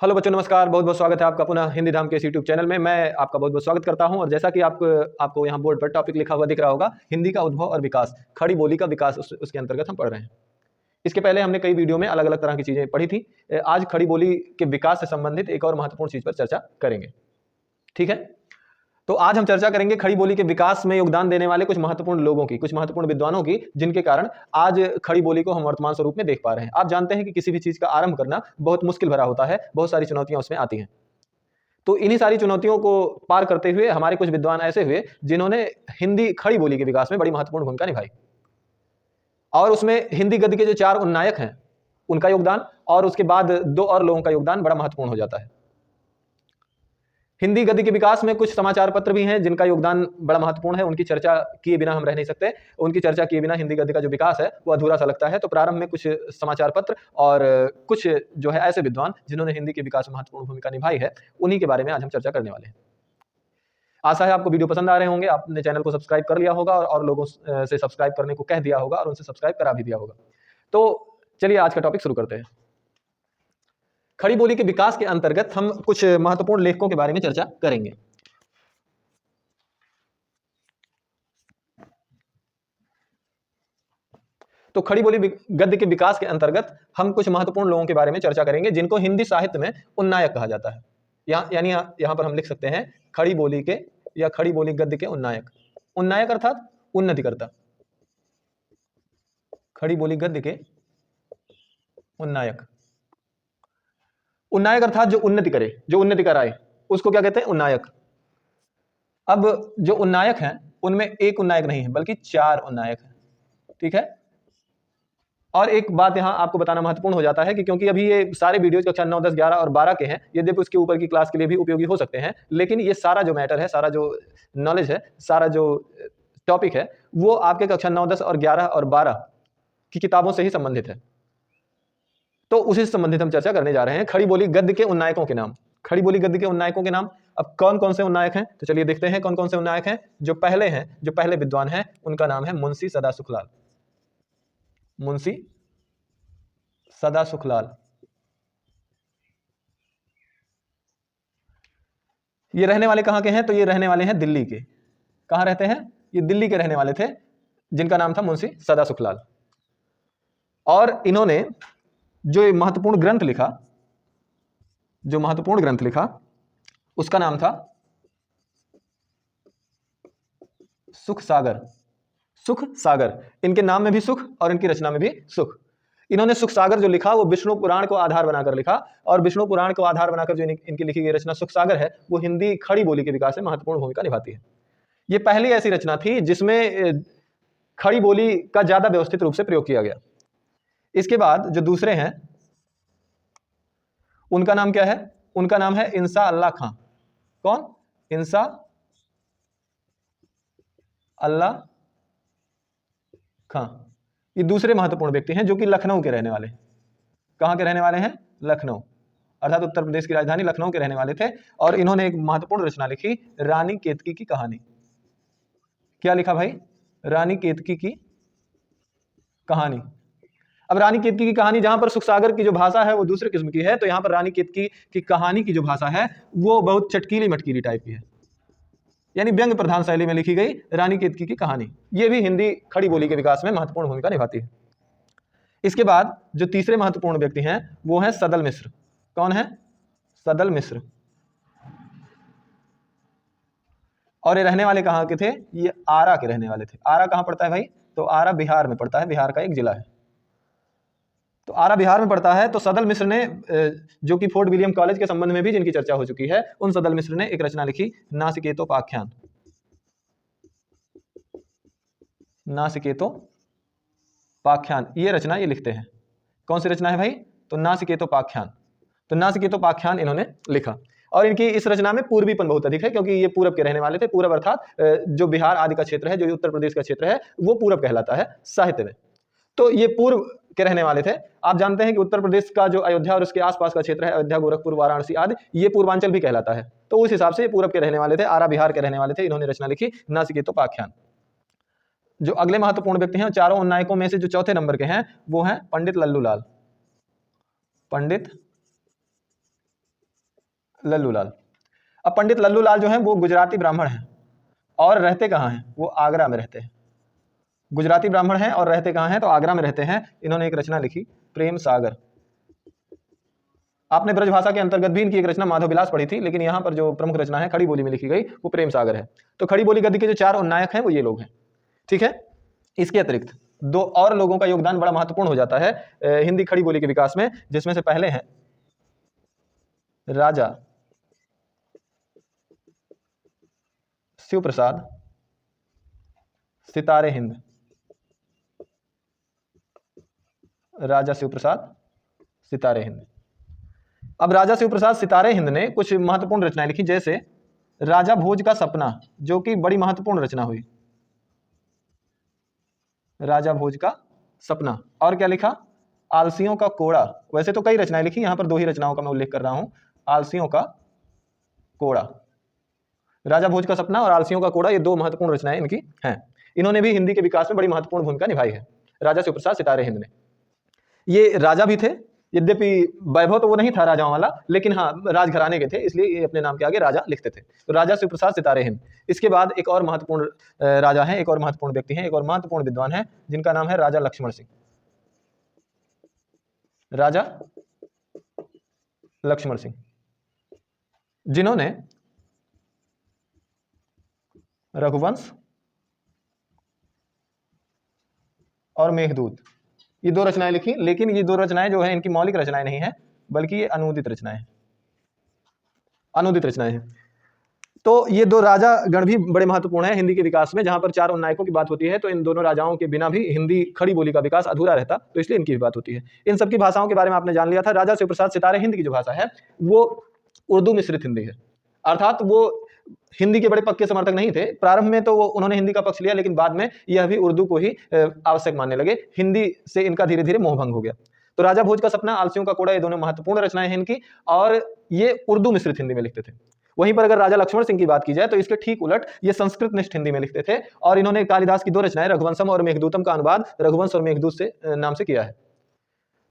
Hello बच्चों, नमस्कार। बहुत बहुत स्वागत है आपका पुनः हिंदी धाम के इस यूट्यूब चैनल में। मैं आपका बहुत बहुत स्वागत करता हूं। और जैसा कि आपको यहाँ बोर्ड पर टॉपिक लिखा हुआ दिख रहा होगा, हिंदी का उद्भव और विकास, खड़ी बोली का विकास, उसके अंतर्गत हम पढ़ रहे हैं। इसके पहले हमने कई वीडियो में अलग अलग तरह की चीजें पढ़ी थी। आज खड़ी बोली के विकास से संबंधित एक और महत्वपूर्ण चीज पर चर्चा करेंगे। ठीक है, तो आज हम चर्चा करेंगे खड़ी बोली के विकास में योगदान देने वाले कुछ महत्वपूर्ण लोगों की, कुछ महत्वपूर्ण विद्वानों की, जिनके कारण आज खड़ी बोली को हम वर्तमान स्वरूप में देख पा रहे हैं। आप जानते हैं कि किसी भी चीज का आरंभ करना बहुत मुश्किल भरा होता है, बहुत सारी चुनौतियां उसमें आती हैं। तो इन्हीं सारी चुनौतियों को पार करते हुए हमारे कुछ विद्वान ऐसे हुए जिन्होंने हिंदी खड़ी बोली के विकास में बड़ी महत्वपूर्ण भूमिका निभाई। और उसमें हिंदी गद्य के जो 4 उन्नायक हैं उनका योगदान, और उसके बाद 2 और लोगों का योगदान बड़ा महत्वपूर्ण हो जाता है। हिंदी गद्य के विकास में कुछ समाचार पत्र भी हैं जिनका योगदान बड़ा महत्वपूर्ण है। उनकी चर्चा किए बिना हम रह नहीं सकते। उनकी चर्चा किए बिना हिंदी गद्य का जो विकास है वो अधूरा सा लगता है। तो प्रारंभ में कुछ समाचार पत्र और कुछ जो है ऐसे विद्वान जिन्होंने हिंदी के विकास में महत्वपूर्ण भूमिका निभाई है, उन्हीं के बारे में आज हम चर्चा करने वाले हैं। आशा है आपको वीडियो पसंद आ रहे होंगे। आपने चैनल को सब्सक्राइब कर लिया होगा और लोगों से सब्सक्राइब करने को कह दिया होगा और उनसे सब्सक्राइब करा भी दिया होगा। तो चलिए आज का टॉपिक शुरू करते हैं। खड़ी बोली के विकास के अंतर्गत हम कुछ महत्वपूर्ण लेखकों के बारे में चर्चा करेंगे। तो खड़ी बोली गद्य के विकास के अंतर्गत हम कुछ महत्वपूर्ण लोगों के बारे में चर्चा करेंगे जिनको हिंदी साहित्य में उन्नायक कहा जाता है। यहां पर हम लिख सकते हैं खड़ी बोली के या खड़ी बोली गद्य के उन्नायक। उन्नायक अर्थात उन्नतिकर्ता। खड़ी बोली गद्य के उन्नायक। उन्नायक अर्थात जो उन्नति करे, जो उन्नति कराए, उसको क्या कहते हैं? उन्नायक। अब जो उन्नायक हैं उनमें एक उन्नायक नहीं है बल्कि 4 उन्नायक हैं। ठीक है, और एक बात यहां आपको बताना महत्वपूर्ण हो जाता है कि क्योंकि अभी ये सारे वीडियोज कक्षा 9, 10, 11 और 12 के हैं, यद्यपि उसके ऊपर की क्लास के लिए भी उपयोगी हो सकते हैं, लेकिन ये सारा जो मैटर है, सारा जो नॉलेज है, सारा जो टॉपिक है, वो आपके कक्षा 9, 10 और 11 और 12 की किताबों से ही संबंधित है। तो उसी से संबंधित हम चर्चा करने जा रहे हैं। खड़ी बोली गद्य के उन्नायकों के नाम। खड़ी बोली गद्य के उन्नायकों के नाम। अब कौन कौन से उन्नायक हैं, तो चलिए देखते हैं कौन कौन से उन्नायक हैं। जो पहले विद्वान हैं उनका नाम है मुंशी सदा सुखलाल। मुंशी सदा सुखलाल। ये रहने वाले कहां के हैं? तो ये रहने वाले हैं दिल्ली के। कहां रहते हैं? ये दिल्ली के रहने वाले थे, जिनका नाम था मुंशी सदा सुखलाल। और इन्होंने जो महत्वपूर्ण ग्रंथ लिखा, उसका नाम था सुख सागर। सुख सागर। इनके नाम में भी सुख और इनकी रचना में भी सुख। इन्होंने सुख सागर जो लिखा वो विष्णु पुराण को आधार बनाकर लिखा, और विष्णु पुराण को आधार बनाकर जो इनकी लिखी गई रचना सुख सागर है, वो हिंदी खड़ी बोली के विकास में महत्वपूर्ण भूमिका निभाती है। ये पहली ऐसी रचना थी जिसमें खड़ी बोली का ज्यादा व्यवस्थित रूप से प्रयोग किया गया। इसके बाद जो दूसरे हैं उनका नाम क्या है? उनका नाम है इंसा अल्लाह खां। कौन? इंसा अल्लाह खां। ये दूसरे महत्वपूर्ण व्यक्ति हैं जो कि लखनऊ के रहने वाले हैं। कहां के रहने वाले हैं? लखनऊ, अर्थात उत्तर प्रदेश की राजधानी लखनऊ के रहने वाले थे। और इन्होंने एक महत्वपूर्ण रचना लिखी, रानी केतकी की कहानी। क्या लिखा भाई? रानी केतकी की कहानी। अब रानी केतकी की कहानी, जहां पर सुखसागर की जो भाषा है वो दूसरे किस्म की है, तो यहां पर रानी केतकी की कहानी की जो भाषा है वो बहुत चटकीली मटकीली टाइप की है, यानी व्यंग प्रधान शैली में लिखी गई रानी केतकी की कहानी। ये भी हिंदी खड़ी बोली के विकास में महत्वपूर्ण भूमिका निभाती है। इसके बाद जो तीसरे महत्वपूर्ण व्यक्ति हैं वो हैं सदल मिश्र। कौन है? सदल मिश्र। और ये रहने वाले कहाँ के थे? ये आरा के रहने वाले थे। आरा कहाँ पड़ता है भाई? तो आरा बिहार में पड़ता है, बिहार का एक जिला है। तो आरा बिहार में पड़ता है। तो सदल मिश्र ने, जो कि फोर्ट विलियम कॉलेज के संबंध में भी जिनकी चर्चा हो चुकी है, उन सदल मिश्र ने एक रचना लिखी, नासिकेतोपाख्यान। नासिकेतोपाख्यान, ये रचना ये लिखते हैं। कौन सी रचना है भाई? तो नासिकेतोपाख्यान। तो नासिकेतोपाख्यान इन्होंने लिखा। और इनकी इस रचना में पूर्वीपन बहुत अधिक है, क्योंकि ये पूरब के रहने वाले थे। पूरब अर्थात जो बिहार आदि का क्षेत्र है, जो उत्तर प्रदेश का क्षेत्र है, वो पूरब कहलाता है साहित्य में। तो ये पूर्व के रहने वाले थे। आप जानते हैं कि उत्तर प्रदेश का जो अयोध्या और उसके आसपास का क्षेत्र है, अयोध्या, गोरखपुर, वाराणसी आदि, ये पूर्वांचल भी कहलाता है। तो उस हिसाब से ये पूरब के रहने वाले थे, आरा बिहार के रहने वाले थे। इन्होंने रचना लिखी नासिकेतोपाख्यान। जो अगले महत्वपूर्ण व्यक्ति हैं, चारों उन्नायकों में से जो चौथे नंबर के हैं, वो हैं पंडित लल्लू लाल। पंडित लल्लू लाल। लल्लूलाल। अब पंडित लल्लूलाल जो है वो गुजराती ब्राह्मण हैं और रहते कहाँ हैं? वो आगरा में रहते हैं। गुजराती ब्राह्मण हैं और रहते कहाँ हैं? तो आगरा में रहते हैं। इन्होंने एक रचना लिखी प्रेम सागर। आपने ब्रजभाषा के अंतर्गत भी इनकी एक रचना माधव विलास पढ़ी थी, लेकिन यहाँ पर जो प्रमुख रचना है खड़ी बोली में लिखी गई वो प्रेम सागर है। तो खड़ी बोली गद्य के जो 4 उन्नायक हैं वो ये लोग हैं, ठीक है। इसके अतिरिक्त 2 और लोगों का योगदान बड़ा महत्वपूर्ण हो जाता है हिंदी खड़ी बोली के विकास में, जिसमें से पहले हैं राजा शिव प्रसाद सितारे हिंद। राजा शिव प्रसाद सितारे हिंद। अब राजा शिव प्रसाद सितारे हिंद ने कुछ महत्वपूर्ण रचनाएं लिखी, जैसे राजा भोज का सपना, जो कि बड़ी महत्वपूर्ण रचना हुई। राजा भोज का सपना। और क्या लिखा? आलसियों का कोड़ा। वैसे तो कई रचनाएं लिखी, यहां पर 2 ही रचनाओं का मैं उल्लेख कर रहा हूं। आलसियों का कोड़ा, राजा भोज का सपना और आलसियों का कोड़ा, ये 2 महत्वपूर्ण रचनाएं इनकी हैं। इन्होंने भी हिंदी के विकास में बड़ी महत्वपूर्ण भूमिका निभाई है, राजा शिव प्रसाद सितारे हिंद ने। ये राजा भी थे, यद्यपि वैभव तो वो नहीं था राजाओं वाला, लेकिन हाँ राजघराने के थे, इसलिए ये अपने नाम के आगे राजा लिखते थे। तो राजा शिव प्रसाद सितारे हिंद। इसके बाद एक और महत्वपूर्ण राजा हैं, एक और महत्वपूर्ण व्यक्ति हैं, एक और महत्वपूर्ण विद्वान हैं, जिनका नाम है राजा लक्ष्मण सिंह। राजा लक्ष्मण सिंह, जिन्होंने रघुवंश और मेघदूत ये 2 रचनाएं लिखी, लेकिन ये 2 रचनाएं जो है इनकी मौलिक रचनाएं नहीं है, बल्कि ये अनुदित रचनाएं हैं। अनुदित रचनाएं हैं। तो ये 2 राजा गण भी बड़े महत्वपूर्ण हैं हिंदी के विकास में। जहां पर 4 उन्नायकों की बात होती है, तो इन दोनों राजाओं के बिना भी हिंदी खड़ी बोली का विकास अधूरा रहता, तो इसलिए इनकी भी बात होती है। इन सबकी भाषाओं के बारे में आपने जान लिया था। राजा शिव प्रसाद सितारे हिंद की जो भाषा है वो उर्दू मिश्रित हिंदी है, अर्थात वो हिंदी के बड़े पक्के समर्थक नहीं थे। प्रारंभ में तो उन्होंने हिंदी का पक्ष लिया, लेकिन बाद में यह भी उर्दू को ही आवश्यक मानने लगे। हिंदी से इनका धीरे धीरे मोहभंग हो गया। तो राजा भोज का सपना, आलसियों का कोड़ा, ये दोनों महत्वपूर्ण रचनाएं हैं इनकी, और ये उर्दू मिश्रित हिंदी में लिखते थे। वहीं पर अगर राजा लक्ष्मण सिंह की बात की जाए तो इसके ठीक उलट ये संस्कृत निष्ठ हिंदी में लिखते थे, और इन्होंने कालिदास की 2 रचनाएं रघुवंशम और मेघदूतम का अनुवाद रघुवंश और मेघदूत से नाम से किया है।